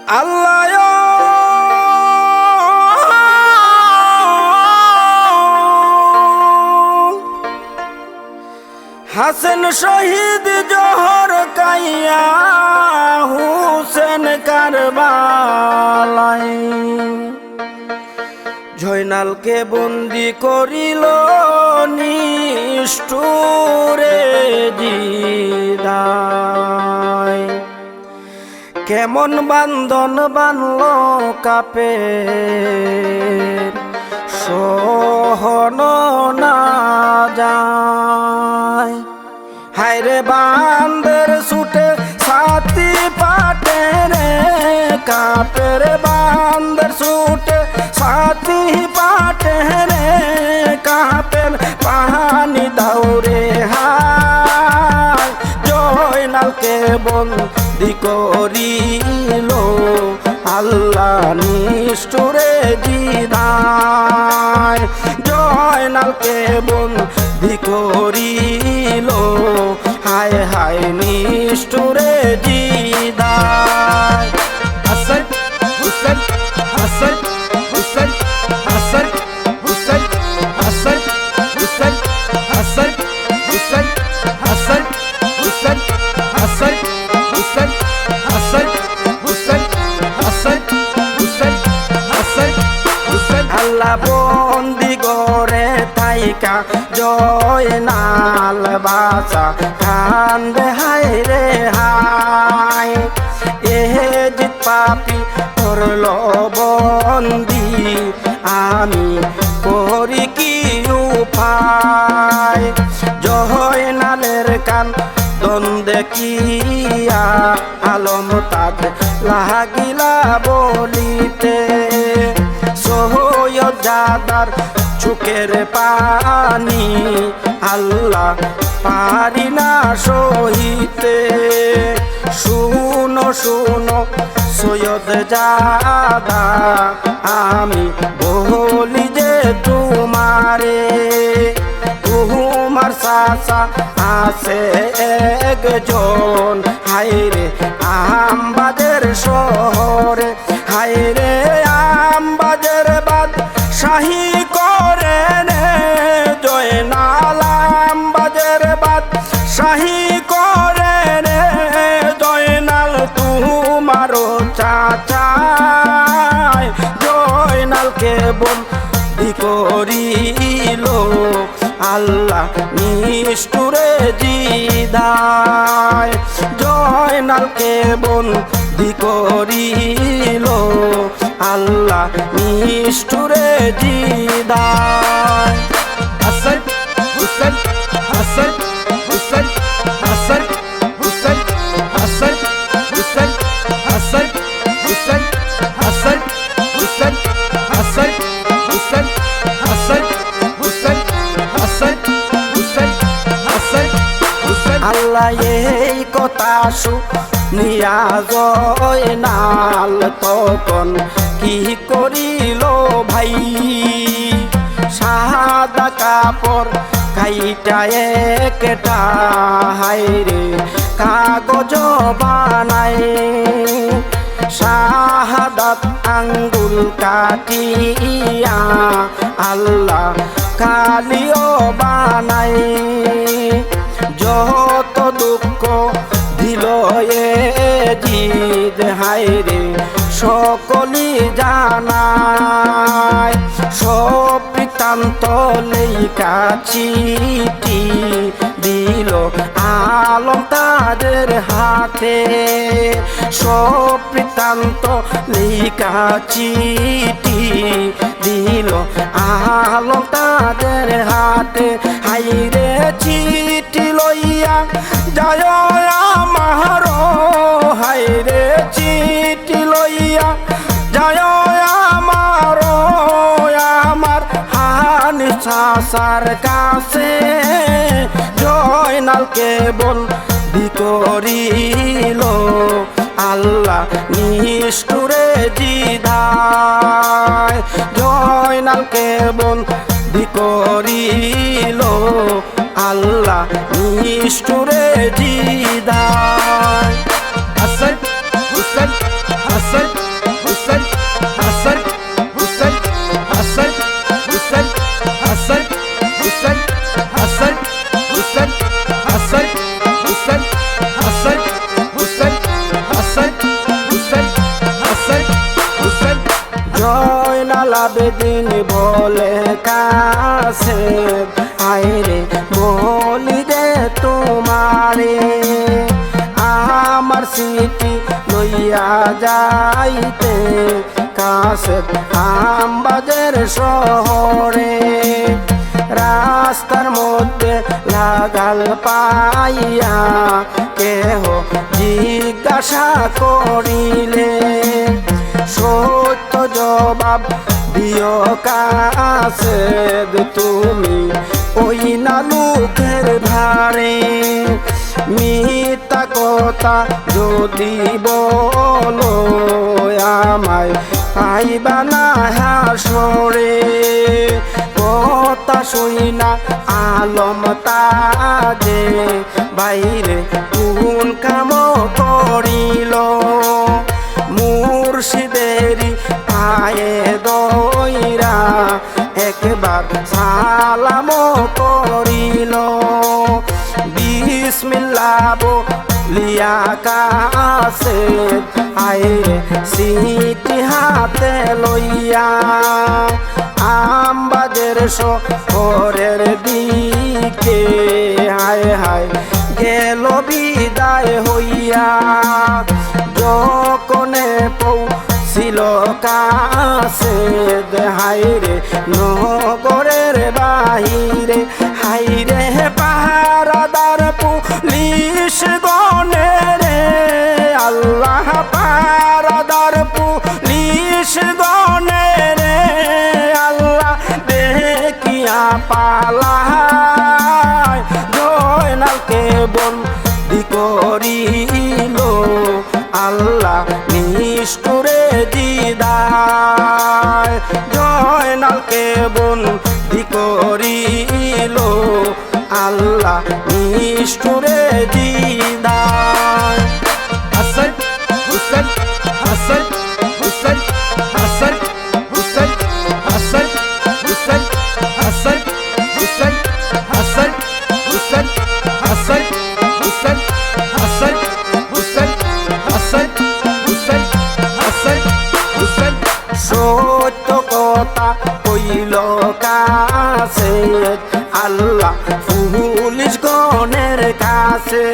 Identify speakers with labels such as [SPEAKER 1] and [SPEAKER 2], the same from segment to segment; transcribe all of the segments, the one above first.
[SPEAKER 1] আল্লাহ হাসেন শহীদ জোহর Kayah Hussain কারবালায় জয়নালকে বন্দি করিল নিষ্ঠুরে জিদায় কেমন বান্ধন বানল কাপে সহন না যায় হায়রে বান্দের ছুটে ছাতি পাটে রে কাপের বান্দের ছুটে ছাতি পাটে রে কাপের পানি দাউরে হায় জয়নালকে বন্দি করিল আল্লাহ নিষ্ঠুরে জিদায় জয়নালকে বন্দি করিল হায় হায় নিষ্ঠুরে জিদায় হাসান হুসেন হাসান হুসেন হাসান হুসেন হাসান হুসেন হাসান হুসেন হাসান হুসেন হাসান হুসেন হাসান হুসেন হাসান হুসেন হাসান হুসেন আল্লাহ বন্দি গরে তাইকা জয়নাল বাসা কান্দে হায় রে হায় এহে জিত পাপি করল বন্দি আমি করি কি উপায় জয়নালের কান দ্বন্দ্বে কিয়া আলম তাদ লাগিলা বলিতে সৈয়দ জাদার চোখের পানি আল্লাহ পারি না সহিতে শুনো শুনো সৈয়দ জাদা আমি বলি যে তোমারে তোমার চাচা আছে একজন হায়রে আমবাদের শহরে হায়রে আমবাদের বাদ শাহী করে নে জয়নাল আমবাদের বাদ শাহী করে নে জয়নাল তোমারও চাচা জয়নালকে বন্দি করিল আল্লাহ নিষ্ঠুরে জিদায় জয়নালকে বন্দি করিল আল্লাহ নিষ্ঠুরে জিদায় হাসান হুসেন হাসান হুসেন হাসান হুসেন হাসান হুসেন হাসান হুসেন হাসান হুসেন হাসান হুসেন হাসান হুসেন হাসান হুসেন হাসান হুসেন আল্লাহ এই কথা শুনিয়া জয়নাল তখন কি করিল ভাই সাদা কাপড় কাইটা একটা হায়রে কাগজ বানায় শাহাদাত আঙ্গুল কাটিয়া আল্লাহ কালিও বানায় যত দুঃখ দিল এ জিদ হায়রে সকলি জানায় সব বৃত্তান্ত লেখা চিঠি দিল আলম তাদের হাতে সব বৃত্তান্ত লেখা চিঠি দিল আলম তাদের হাতে হায়রে চিঠি লইয়া যায় আমার হায়রে চিঠি লইয়া যায় আমার আমার হানি চাচার কাছে জয়নালকে বন্দি করিল আল্লাহ নিষ্ঠুরে জিদায় জয়নালকে বন্দি করিল আল্লাহ নিষ্ঠুরে জিদায় হাসান হুসেন হাসান আবেদিন বলে কাছে আইরে বলি রে তোমারে আমার স্মৃতি লইয়া যাইতে কাছে আমবাদের শহরে রাস্তার মধ্যে লাগাল পাইয়া কেহ জিজ্ঞাসা করিলে সত্য জবাব দিও কাছে তুমি ওই না লোকের ধারে মিথ্যা কথা যদি বলো আমায় পাইবা না হাসরে কথা শুইনা আলম তাজে বাইরে কোন কাম করিল মুর্শিদেরি পায়ে দইরা একবার সালাম করিল বিসমিল্লাহ বলিয়া কাছে আইরে সিটি হাতে লইয়া আমবাদের শহরের দিকে হায় হায় গেল বিদায় হইয়া যখনে পৌঁছিল কাছে হাইরে নগরের বাহিরে হাইরে পাহারাদার পুলিশ গনে রে আল্লাহ পাহারাদার পুলিশ গনে রে আল্লাহ দেখিয়া পালায় জয়নালকে বন্দি করিল আল্লাহ নিষ্ঠুরে দিদায় জয়নালকে বন্দি করিল আল্লাহ নিষ্ঠুরে দিদায় হাসান হুসেন হাসান হুসেন হাসান হুসেন হাসান হুসেন হাসান হুসেন হাসান হুসেন হাসান হুসেন হাসান হুসেন হাসান হুসেন হাসান হুসেন সত্য কথা কইল কাছে আল্লাহ পুলিশ গণের কাছে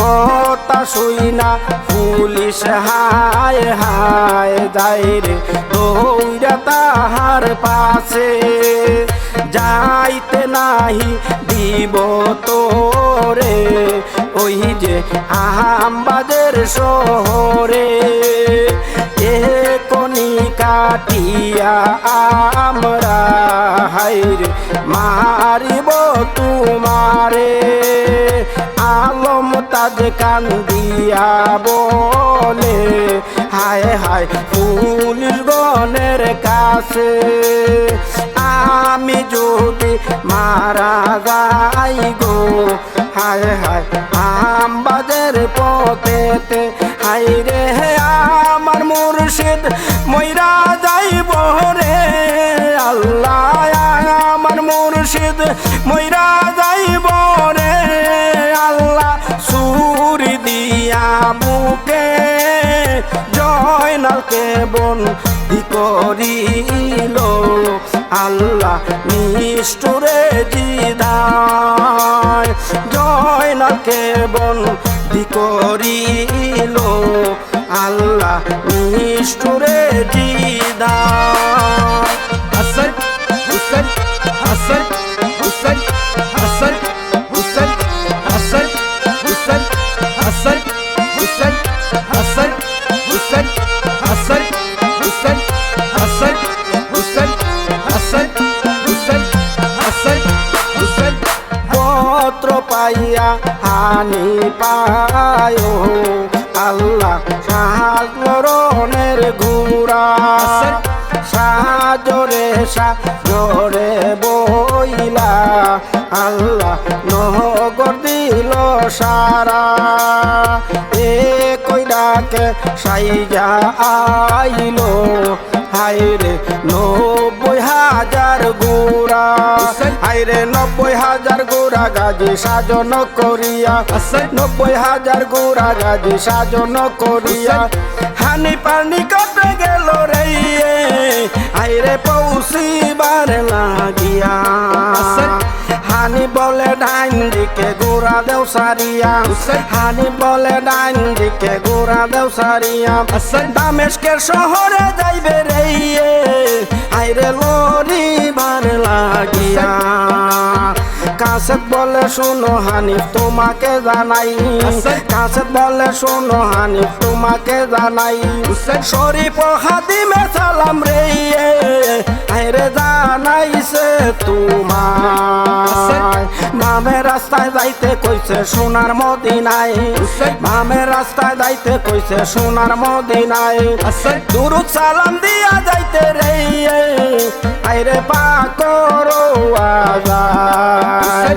[SPEAKER 1] কথা শুইনা পুলিশ হায় হায় যাইরে দৌড়া তাহার পাশে যাইতে নাহি দিব তোরে ওই যে আমবাদের শহরে একনি কাটিয়া আমরা হাইরে মারিব তোমারে আলম তাজ কান্দিয়া বলে হায় হায় পুলিশ গণের কাছে আমি যদি মারা যাই গো হায় হায় আমবাদের পথেতে হাইরে আমার মুর্শিদ মইরা যাইব রে আল্লাহ আমার মুর্শিদ মইরা যাইব রে আল্লাহ সুরি দিয়া বুকে জয়নালকে বন্দি করিল আল্লাহ নিষ্ঠুরে দিদায় জয়নালকে বন্দি করিল আল্লাহ নিষ্ঠুরে দিদায় হাসান হুসেন হাসান হুসেন হাসান হুসেন হাসান হুসেন হাসান হুসেন হাসান হুসেন হাসান হুসেন হাসান হুসেন হাসান হুসেন হাসান হুসেন পত্র পাইয়া হানি পায় আল্লাহ সাজনের ঘুরা সাজরে সাজরে বইলা আল্লাহ নগর দিল সারা এ কইরাকে সাইজা আইলো হাইরে 90,000 গোরা হাইরে 90,000 গোরা গাজি সাজন করিয়া 90,000 গোরা গাজি সাজন করিয়া হানি পানি কাটে গেল রে আইরে পৌঁছিবার লাগিয়া হানি বলে ডাইন দিকে গোড়া দেও সারিয়া হানি বলে ডাইন দিকে গোড়া দেও সারিয়া দামেস্কের শহরে যাইবে রে আইরে লরিবার লাগিয়া কাসেত বলে শুনো হানিফ তোমাকে জানাই কাসেত বলে শুনো হানিফ তোমাকে জানাই শরীফ হাদিমে সালাম রে আইরে জানাইছে তোমায় বামে রাস্তায় যাইতে কইছে সোনার মদিনায় বামে রাস্তায় যাইতে কইছে সোনার মদিনায় দুরুদ সালাম দিয়া যাইতে রে আইরে পাকর আজান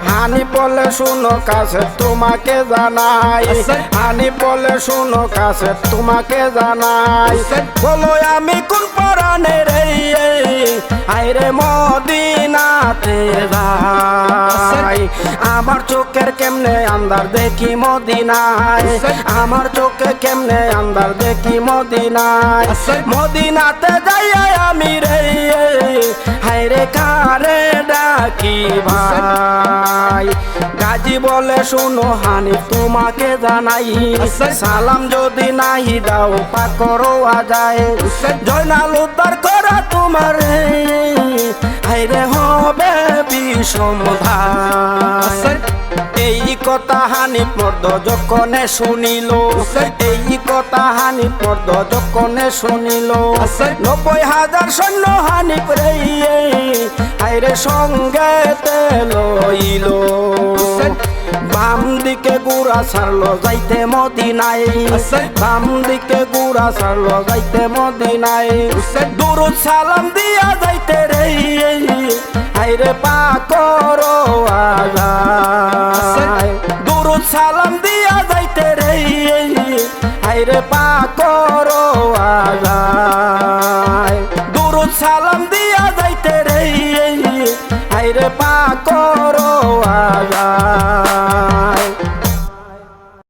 [SPEAKER 1] হানি বলে শুনো কাছে তোমাকে জানাই হানি বলে শুনো কাছে তোমাকে জানাই বলো আমি কোন পরাণে রে আইরে মদিনাতে যাই আমার চোখের কেমনে আন্দার দেখি মদিনায় আমার চোখে কেমনে আন্দার দেখি মদিনায় মদিনাতে যাই আমি রে হাইরে কারে ডাকি ভাই গাজী বলে শুনো হানি তোমাকে জানাই সালাম যদি নাই দাও পাকরো আজায় জয়নাল উদ্ধার করা তোমার হাইরে হবে বিষম ধাই এই কথা হানি পর্দ যখনে শুনিল এই কথা হানি পর্দ যখনে শুনিল 90,000 সৈন্য হানি রে আইরে সঙ্গে লইল বাম দিকে গুড়া ছাড়লো যাইতে মদিনায় বাম দিকে গুড়া ছাড়লো যাইতে মদিনায় দুরুদ সালাম দিয়া যাইতে রে আইরে পাকর আজান দুরুদ সালাম দিয়া যাইতে রে আইরে